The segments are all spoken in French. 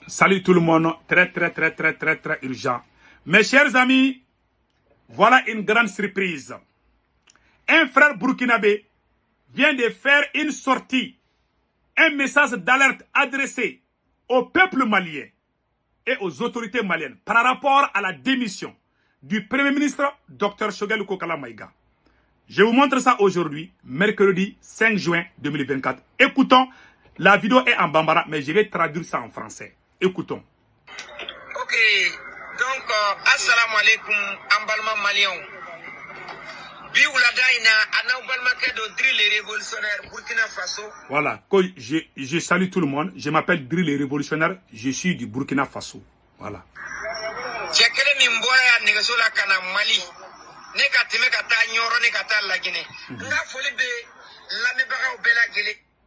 Salut tout le monde, très urgent. Mes chers amis, voilà une grande surprise. Un frère burkinabé vient de faire une sortie, un message d'alerte adressé au peuple malien et aux autorités maliennes par rapport à la démission du Premier ministre Dr Choguel Kokala Maïga. Je vous montre ça aujourd'hui, mercredi 5 juin 2024. Écoutons, la vidéo est en bambara, mais je vais traduire ça en français. Écoutons. Ok, donc, assalamu alaikum, ambalma malien. Voilà, je salue tout le monde. Je m'appelle Drill les révolutionnaires. Je suis du Burkina Faso. Voilà.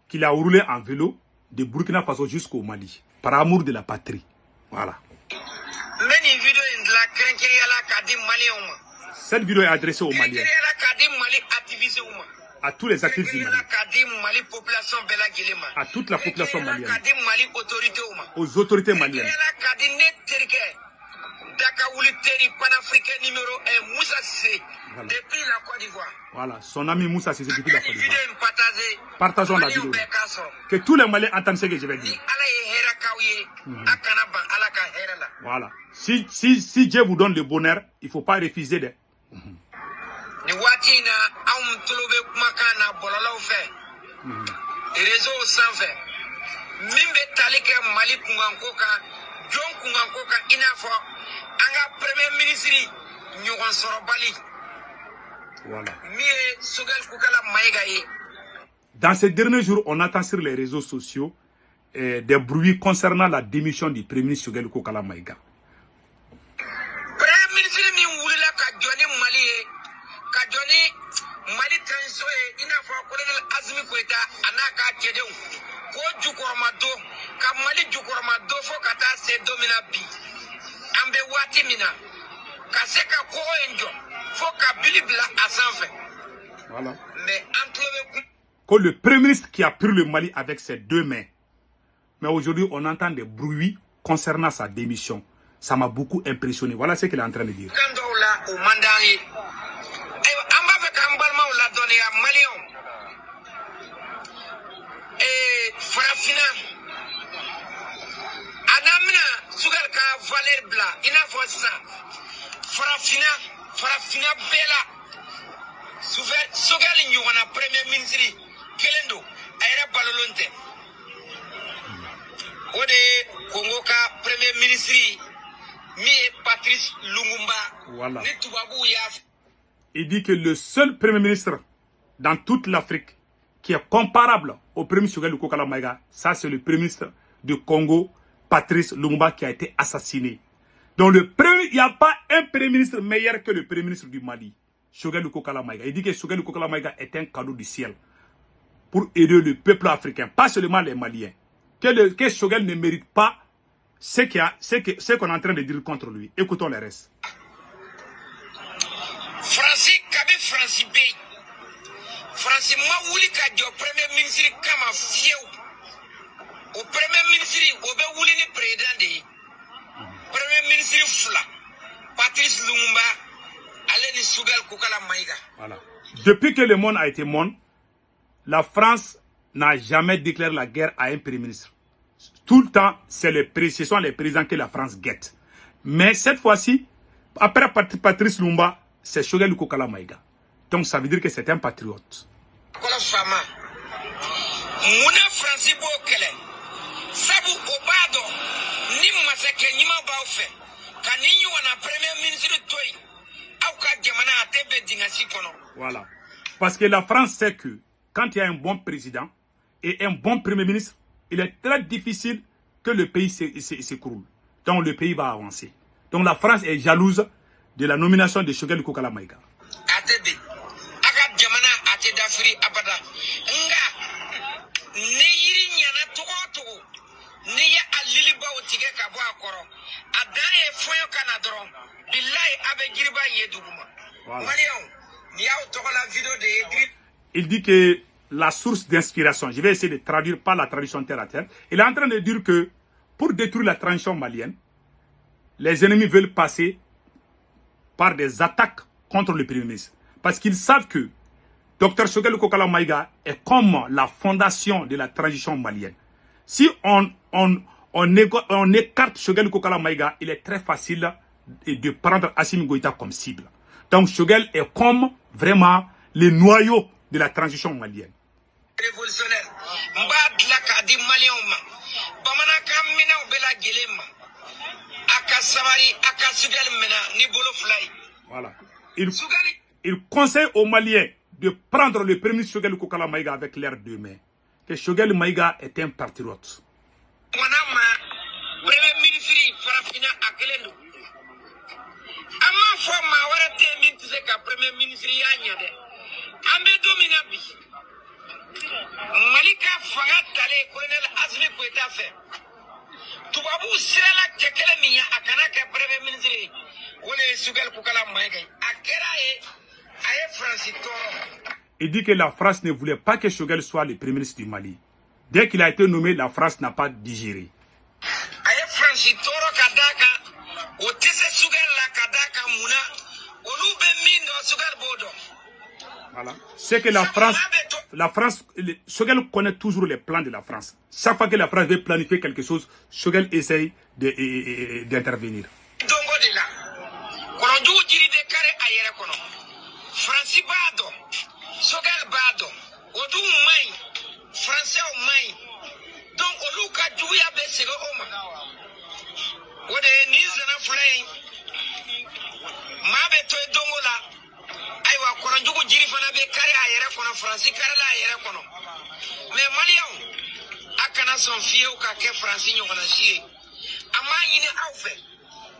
Qu'il a roulé en vélo de Burkina Faso jusqu'au Mali, par amour de la patrie. Voilà. Cette vidéo est adressée aux Maliens, à tous les actifs du Mali, à toute la population malienne, aux autorités maliennes. Voilà. Depuis la Côte d'Ivoire. Voilà, son ami Moussa Sissé depuis la Côte d'Ivoire. Partageons la vidéo. Que tous les Maliens entendent ce que je vais dire. Voilà. Si Dieu vous donne le bonheur, il ne faut pas refuser de. Voilà. Dans ces derniers jours, on attend sur les réseaux sociaux des bruits concernant la démission du Premier ministre Choguel Kokala Maïga. Voilà. Que le Premier ministre qui a pris le Mali avec ses deux mains. Mais aujourd'hui, on entend des bruits concernant sa démission. Ça m'a beaucoup impressionné. Voilà ce qu'il est en train de dire. Voilà. Il dit que le seul Premier ministre dans toute l'Afrique qui est comparable au Premier ministre Choguel Kokala Maïga, ça c'est le Premier ministre du Congo, Patrice Lumumba, qui a été assassiné. Donc il n'y a pas un Premier ministre meilleur que le Premier ministre du Mali, Choguel Kokala Maïga. Il dit que Choguel Kokala Maïga est un cadeau du ciel pour aider le peuple africain, pas seulement les Maliens. Que Choguel ne mérite pas ce qu'on est en train de dire contre lui. Écoutons les restes. Premier ministre kama fieu au Premier ministre obe wulini président de Premier ministre fula Patrice Lumumba allez Choguel Kokala Maïga. Voilà. Depuis que le monde a été monde, la France n'a jamais déclaré la guerre à un Premier ministre. Tout le temps, ce sont les présidents que la France guette. Mais cette fois-ci, après Patrice Lumumba, c'est Choguel Kokala Maïga. Donc ça veut dire que c'est un patriote. Voilà. Parce que la France sait que quand il y a un bon président et un bon Premier ministre, il est très difficile que le pays s'écroule. Donc le pays va avancer. Donc la France est jalouse de la nomination de Choguel Kokala Maïga. Voilà. Il dit que la source d'inspiration, je vais essayer de traduire par la traduction terre à terre, il est en train de dire que pour détruire la transition malienne, les ennemis veulent passer par des attaques contre le Premier ministre. Parce qu'ils savent que Dr Choguel Kokala Maïga est comme la fondation de la transition malienne. Si on écarte Choguel Kokala Maïga, il est très facile de prendre Assimi Goïta comme cible. Donc Choguel est comme vraiment le noyau de la transition malienne. Révolutionnaire. Mbad la ka di malien ma. Bamana ka mina bela gelema. Aka samari aka Choguel mena ni bolo fly. Voilà. Il conseille aux Maliens de prendre le premier ministre Choguel Kokala Maïga avec leurs deux mains. Que Choguel Maïga est un patriote. Wanama premier ministre farafina akelendo. Ama fo ma wara te min tse ka premier ministre yanya de. Ambe domina bi. Malika fanga tale colonel Assimi Goïta fait. Tubabu sirala kekele miya akana ka premier ministre wole Choguel Kokala Maïga. Akera aye Francis Toro. Il dit que la France ne voulait pas que Choguel soit le premier ministre du Mali. Dès qu'il a été nommé, la France n'a pas digéré. Aye Francis Toro kadaka o tese Choguel la kadaka muna olu be mindo Choguel bodo. Voilà. C'est que la France, Choguel connaît toujours les plans de la France. Chaque fois que la France veut planifier quelque chose, Choguel essaye d'intervenir. Dongo de la. Kono jiri de kare ayere kono. Francis bado. Choguel bado. Odu mai. Français au mai. Donc oluka juya be sego oma. Wode ni zana flay. Mabe to dongo la. Aywa kono jugu jiri fana be kare ayere kono Francis kare la ayere kono. Mais Malion akana son fieu ka ke Francis nyona chie. Ama yini awfe.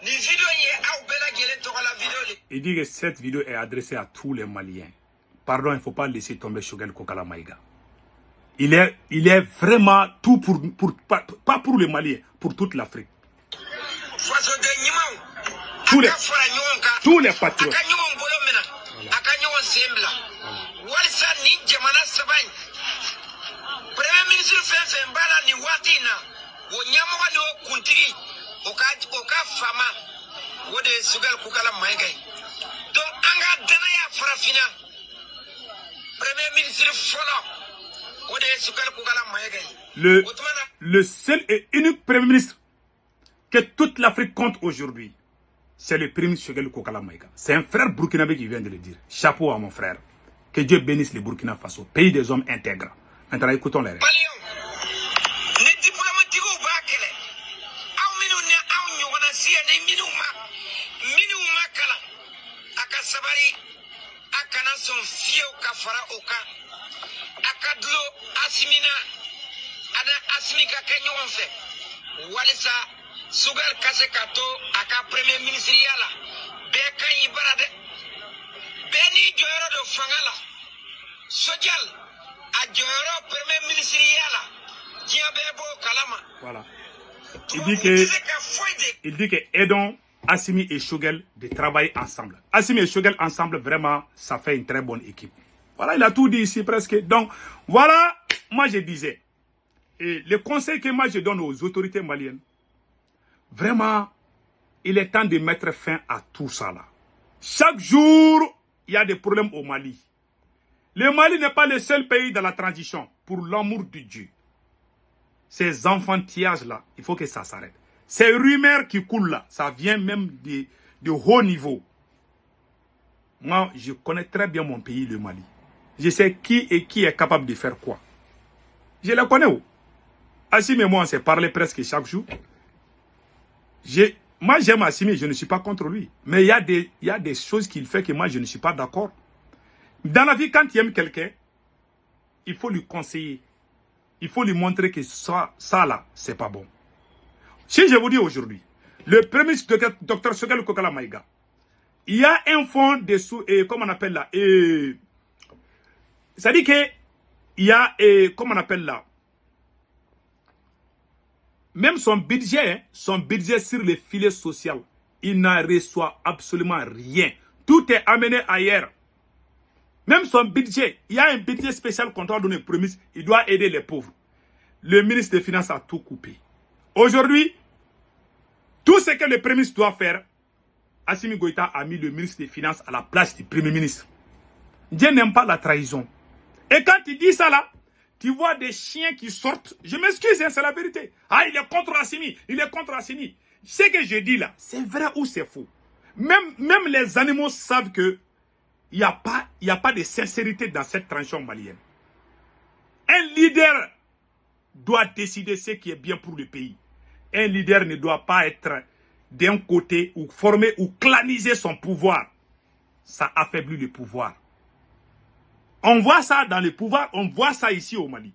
Ni vidéo ye aw bela gelen to la vidéo. Il dit que cette vidéo est adressée à tous les Maliens. Pardon, il ne faut pas laisser tomber Choguel Kokala Maïga. Il est vraiment tout pas pour les Maliens, pour toute l'Afrique. Tous les patriotes. Donc, anga danaya farafina. Premier ministre Folo. Le seul et unique Premier ministre que toute l'Afrique compte aujourd'hui, c'est le Premier ministre Choguel Kokala Maïga. C'est un frère burkinabé qui vient de le dire. Chapeau à mon frère. Que Dieu bénisse le Burkina Faso, pays des hommes intègres. Maintenant, écoutons les règles. Akadlo Assimina ana Assimika kenyon fe walisa Choguel kasekato aka premier ministre yala be kan ibarade beni joyoro do fangala Choguel a joyoro premier ministre yala diabebo kalama. Voilà. Il dit que aidons Assimi et Choguel de travailler ensemble. Assimi et Choguel ensemble, vraiment, ça fait une très bonne équipe. Voilà, il a tout dit ici presque. Donc, voilà, moi je disais, et le conseil que moi je donne aux autorités maliennes, vraiment, il est temps de mettre fin à tout ça là. Chaque jour, il y a des problèmes au Mali. Le Mali n'est pas le seul pays dans la transition, pour l'amour de Dieu. Ces enfantillages-là, il faut que ça s'arrête. Ces rumeurs qui coulent là, ça vient même de haut niveau. Moi, je connais très bien mon pays, le Mali. Je sais qui est capable de faire quoi. Je le connais où. Assimi et moi, on s'est parlé presque chaque jour. Moi, j'aime Assimi, je ne suis pas contre lui. Mais il y a des choses qu'il fait que moi, je ne suis pas d'accord. Dans la vie, quand tu aimes quelqu'un, il faut lui conseiller. Il faut lui montrer que ça là, c'est pas bon. Si je vous dis aujourd'hui, le premier ministre Dr Choguel Kokala Maïga, il y a un fonds de sous, comment on appelle là, ça dit que il y a, comment on appelle là, même son budget sur les filets sociaux, il n'en reçoit absolument rien. Tout est amené ailleurs. Même son budget, il y a un budget spécial qu'on doit donner, premier ministre, il doit aider les pauvres. Le ministre des Finances a tout coupé. Aujourd'hui, tout ce que le Premier ministre doit faire, Assimi Goïta a mis le ministre des Finances à la place du Premier ministre. Dieu n'aime pas la trahison. Et quand il dit ça là, tu vois des chiens qui sortent. Je m'excuse, hein, c'est la vérité. Ah, il est contre Assimi, il est contre Assimi. Ce que je dis là, c'est vrai ou c'est faux? Même les animaux savent que il n'y a pas de sincérité dans cette transition malienne. Un leader doit décider ce qui est bien pour le pays. Un leader ne doit pas être d'un côté ou former ou claniser son pouvoir. Ça affaiblit le pouvoir. On voit ça dans le pouvoir, on voit ça ici au Mali.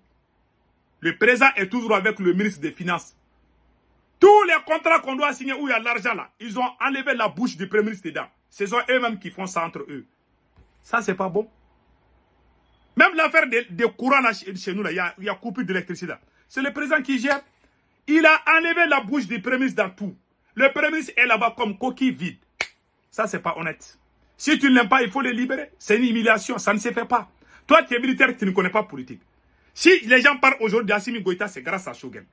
Le président est toujours avec le ministre des Finances. Tous les contrats qu'on doit signer où il y a l'argent là, ils ont enlevé la bouche du Premier ministre dedans. Ce sont eux-mêmes qui font ça entre eux. Ça, c'est pas bon. Même l'affaire des courants là, chez nous, là, il y a coupure d'électricité. C'est le président qui gère. Il a enlevé la bouche du Premier ministre dans tout. Le Premier ministre est là-bas comme coquille vide. Ça, c'est pas honnête. Si tu ne l'aimes pas, il faut le libérer. C'est une humiliation, ça ne se fait pas. Toi, tu es militaire, tu ne connais pas politique. Si les gens parlent aujourd'hui d'Assimi Goïta, c'est grâce à Choguel.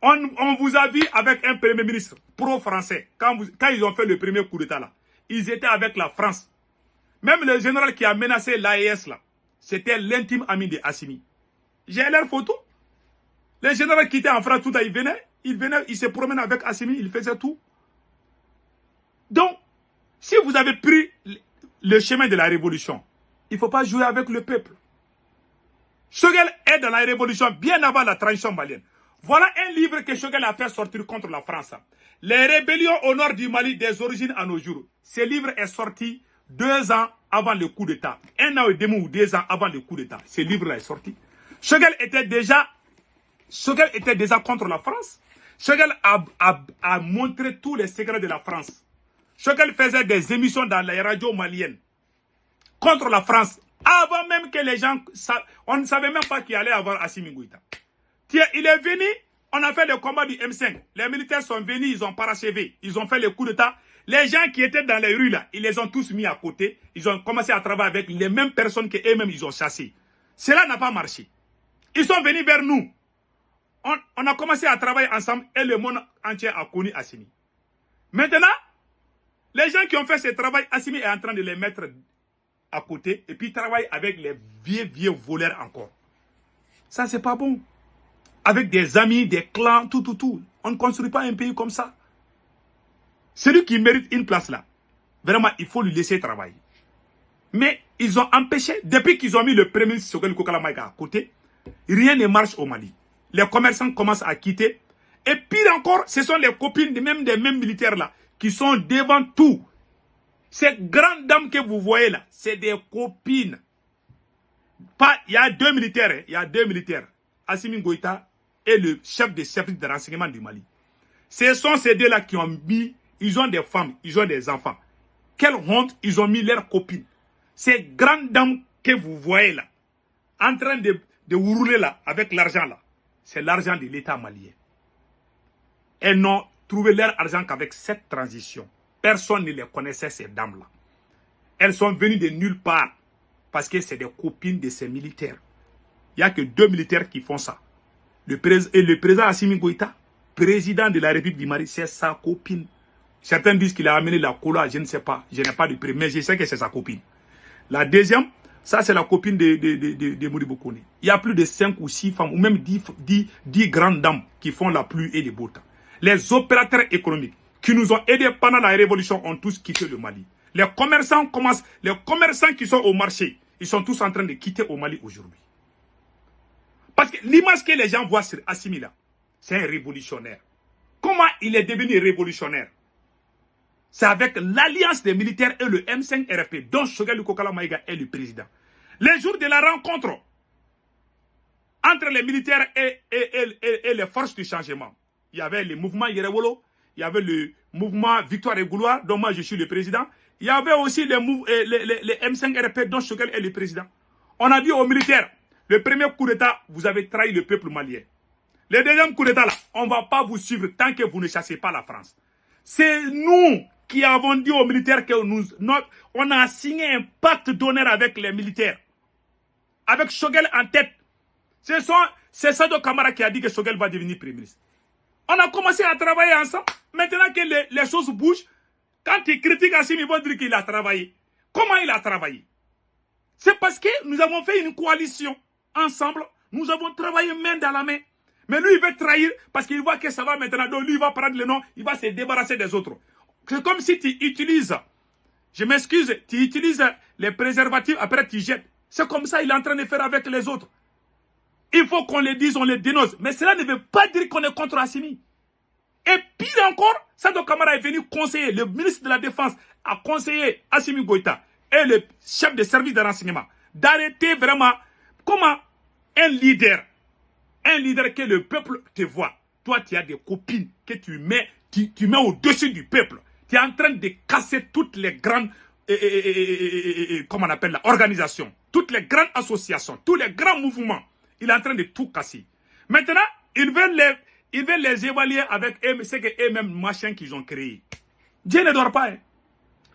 On vous a vu avec un Premier ministre pro-français. Quand ils ont fait le premier coup d'État là, ils étaient avec la France. Même le général qui a menacé l'AES là, c'était l'intime ami de Assimi. J'ai leur photo. Le général qui était en France, tout à il venait, il se promenait avec Assimi, il faisait tout. Donc, si vous avez pris le chemin de la révolution, il ne faut pas jouer avec le peuple. Choguel est dans la révolution bien avant la transition malienne. Voilà un livre que Choguel a fait sortir contre la France. Les rébellions au nord du Mali des origines à nos jours. Ce livre est sorti 2 ans avant le coup d'État. 1 an et demi ou 2 ans avant le coup d'État. Ce livre-là est sorti. Choguel était déjà contre la France. Choguel a montré tous les secrets de la France. Choguel faisait des émissions dans les radios maliennes contre la France. Avant même que les gens... On ne savait même pas qu'il allait avoir Assimi Goïta. Il est venu, on a fait le combat du M5. Les militaires sont venus, ils ont parachevé. Ils ont fait le coup d'État. Les gens qui étaient dans les rues là, ils les ont tous mis à côté. Ils ont commencé à travailler avec les mêmes personnes qu'eux-mêmes ils ont chassées. Cela n'a pas marché. Ils sont venus vers nous. On a commencé à travailler ensemble et le monde entier a connu Assimi. Maintenant, les gens qui ont fait ce travail, Assimi est en train de les mettre à côté et puis travaille avec les vieux voleurs encore. Ça, c'est pas bon. Avec des amis, des clans, tout. On ne construit pas un pays comme ça. Celui qui mérite une place là, vraiment, il faut lui laisser travailler. Mais ils ont empêché, depuis qu'ils ont mis le Premier ministre Choguel Kokala Maïga à côté, rien ne marche au Mali. Les commerçants commencent à quitter. Et pire encore, ce sont les copines des mêmes militaires là, qui sont devant tout. Ces grandes dames que vous voyez là, c'est des copines. Il y a 2 militaires, hein, il y a 2 militaires. Assimi Goïta et le chef des services de renseignement du Mali. Ce sont ces deux-là qui ont mis, ils ont des femmes, ils ont des enfants. Quelle honte, ils ont mis leurs copines. Ces grandes dames que vous voyez là, en train de vous rouler là, avec l'argent là, c'est l'argent de l'État malien. Elles n'ont trouvé leur argent qu'avec cette transition. Personne ne les connaissait, ces dames-là. Elles sont venues de nulle part, parce que c'est des copines de ces militaires. Il n'y a que 2 militaires qui font ça. Le président Assimi Goïta, président de la République du Mali, c'est sa copine. Certains disent qu'il a amené la cola, je ne sais pas. Je n'ai pas de preuve, mais je sais que c'est sa copine. La deuxième, ça c'est la copine de Modibo Kone. Il y a plus de 5 ou 6 femmes, ou même 10 grandes dames qui font la pluie et les beaux temps. Les opérateurs économiques qui nous ont aidés pendant la révolution ont tous quitté le Mali. Les commerçants qui sont au marché, ils sont tous en train de quitter au Mali aujourd'hui. Parce que l'image que les gens voient sur Assimi là, c'est un révolutionnaire. Comment il est devenu révolutionnaire? C'est avec l'alliance des militaires et le M5 RFP, dont Choguel Kokala Maïga est le président. Les jours de la rencontre entre les militaires et les forces du changement, il y avait le mouvement Yerewolo, il y avait le mouvement Victoire et Gouloir, dont moi je suis le président. Il y avait aussi les M5 RFP, dont Choguel est le président. On a dit aux militaires, le premier coup d'État, vous avez trahi le peuple malien. Le deuxième coup d'État, là, on ne va pas vous suivre tant que vous ne chassez pas la France. C'est nous qui avons dit aux militaires que on a signé un pacte d'honneur avec les militaires. Avec Choguel en tête. C'est Sado Kamara qui a dit que Choguel va devenir Premier ministre. On a commencé à travailler ensemble. Maintenant que les choses bougent, quand tu critiques Assimi, ils vont dire qu'il a travaillé. Comment il a travaillé? C'est parce que nous avons fait une coalition ensemble. Nous avons travaillé main dans la main. Mais lui, il veut trahir parce qu'il voit que ça va maintenant. Donc lui, il va prendre le nom, il va se débarrasser des autres. C'est comme si tu utilises, je m'excuse, tu utilises les préservatifs, après tu jettes. C'est comme ça qu'il est en train de faire avec les autres. Il faut qu'on les dise, on les dénonce. Mais cela ne veut pas dire qu'on est contre Assimi. Et pire encore, Sado Kamara est venu conseiller, le ministre de la Défense a conseillé Assimi Goïta et le chef de service de renseignement d'arrêter vraiment comment un leader que le peuple te voit. Toi, tu as des copines que tu mets au-dessus du peuple. Tu es en train de casser toutes les grandes, comment on appelle la organisation, toutes les grandes associations, tous les grands mouvements. Il est en train de tout casser. Maintenant, ils veulent les évaluer avec ce que eux-mêmes machins qu'ils ont créé. Dieu ne dort pas. Hein.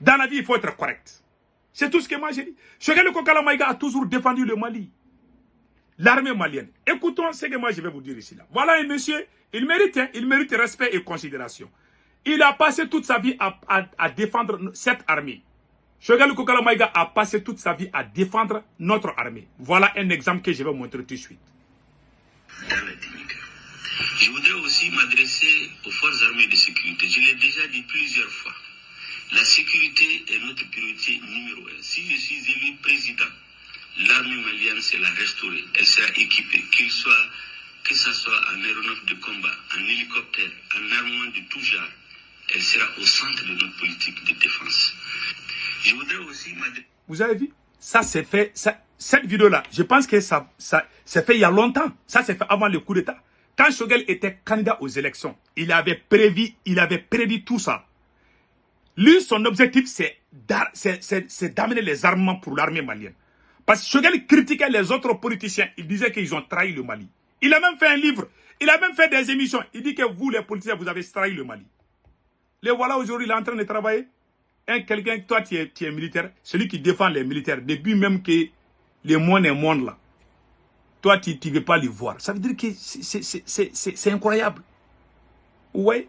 Dans la vie, il faut être correct. C'est tout ce que moi j'ai dit. Choguel Kokala Maïga a toujours défendu le Mali. L'armée malienne. Écoutons ce que moi je vais vous dire ici. Là. Voilà un monsieur, il mérite respect et considération. Il a passé toute sa vie à défendre cette armée. Choguel Kokala Maïga a passé toute sa vie à défendre notre armée. Voilà un exemple que je vais vous montrer tout de suite. Je voudrais aussi m'adresser aux forces armées de sécurité. Je l'ai déjà dit plusieurs fois. La sécurité est notre priorité numéro 1. Si je suis élu président, l'armée malienne, c'est la restaurer. Elle sera équipée, que ce soit en aéronef de combat, en hélicoptère, en armement de tout genre. Elle sera au centre de notre politique de défense. Je voudrais aussi m'adresser... Vous avez vu? Ça s'est fait, cette vidéo-là, je pense que ça s'est fait il y a longtemps. Ça s'est fait avant le coup d'État. Quand Choguel était candidat aux élections, il avait prédit tout ça. Lui, son objectif, c'est d'amener les armements pour l'armée malienne. Parce que Choguel critiquait les autres politiciens. Il disait qu'ils ont trahi le Mali. Il a même fait un livre. Il a même fait des émissions. Il dit que vous, les politiciens, vous avez trahi le Mali. Les voilà aujourd'hui, il est en train de travailler. Quelqu'un, toi, tu es militaire. Celui qui défend les militaires, depuis même que les monde là. Toi, tu ne veux pas les voir. Ça veut dire que c'est incroyable. Ouais.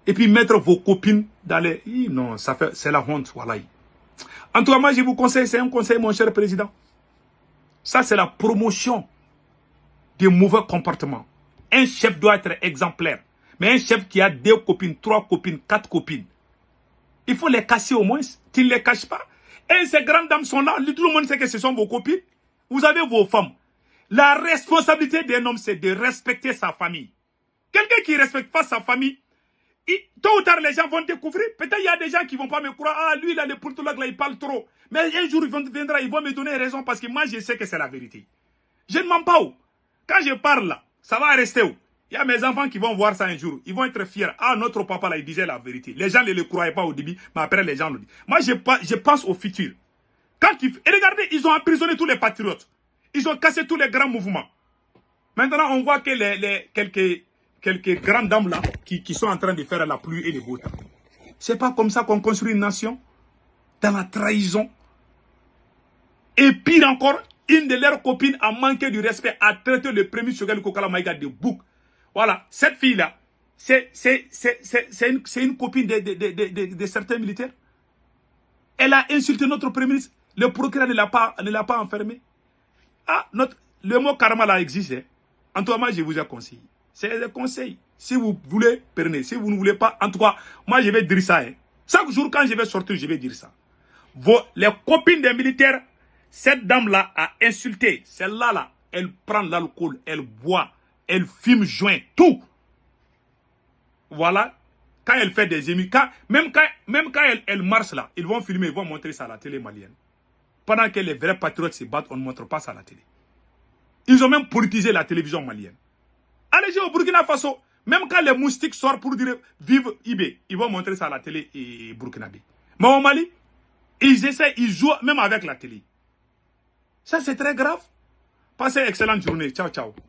Et puis mettre vos copines dans les... Non, c'est la honte, voilà. En tout cas, moi, je vous conseille, c'est un conseil, mon cher président. Ça, c'est la promotion des mauvais comportements. Un chef doit être exemplaire. Mais un chef qui a 2 copines, 3 copines, 4 copines, il faut les casser au moins. Tu ne les caches pas. Et ces grandes dames sont là. Tout le monde sait que ce sont vos copines. Vous avez vos femmes. La responsabilité d'un homme, c'est de respecter sa famille. Quelqu'un qui ne respecte pas sa famille, tôt ou tard, les gens vont découvrir. Peut-être il y a des gens qui ne vont pas me croire. Ah, lui, là, le politologue, là, il parle trop. Mais un jour, ils vont me donner raison parce que moi, je sais que c'est la vérité. Je ne mens pas où. Quand je parle là, ça va rester où? Il y a mes enfants qui vont voir ça un jour. Ils vont être fiers. Ah, notre papa là, il disait la vérité. Les gens ne le croyaient pas au début, mais après, les gens le disent. Moi, je pense au futur. Et regardez, ils ont emprisonné tous les patriotes. Ils ont cassé tous les grands mouvements. Maintenant, on voit que quelques grandes dames là, qui sont en train de faire la pluie et le beau temps. C'est pas comme ça qu'on construit une nation. Dans la trahison. Et pire encore, une de leurs copines a manqué du respect, a traité le premier Choguel Kokala Maïga de bouc. Voilà, cette fille-là, c'est une copine de certains militaires. Elle a insulté notre premier ministre. Le procureur ne l'a pas enfermé. Ah, le mot karma là existe. Hein. En tout cas, moi, je vous ai conseillé. C'est des conseils. Si vous voulez, prenez. Si vous ne voulez pas, en tout cas, moi, je vais dire ça. Hein. Chaque jour, quand je vais sortir, je vais dire ça. Les copines des militaires, cette dame-là a insulté. Celle-là, là, elle prend l'alcool, elle boit, elle fume joint, tout. Voilà. Quand elle fait des émissions, même quand elle marche là, ils vont filmer, ils vont montrer ça à la télé malienne. Pendant que les vrais patriotes se battent, on ne montre pas ça à la télé. Ils ont même politisé la télévision malienne. Allez au Burkina Faso, même quand les moustiques sortent pour dire vive Ibé, ils vont montrer ça à la télé et burkinabé. Mais au Mali, ils jouent même avec la télé. Ça c'est très grave. Passez une excellente journée. Ciao, ciao.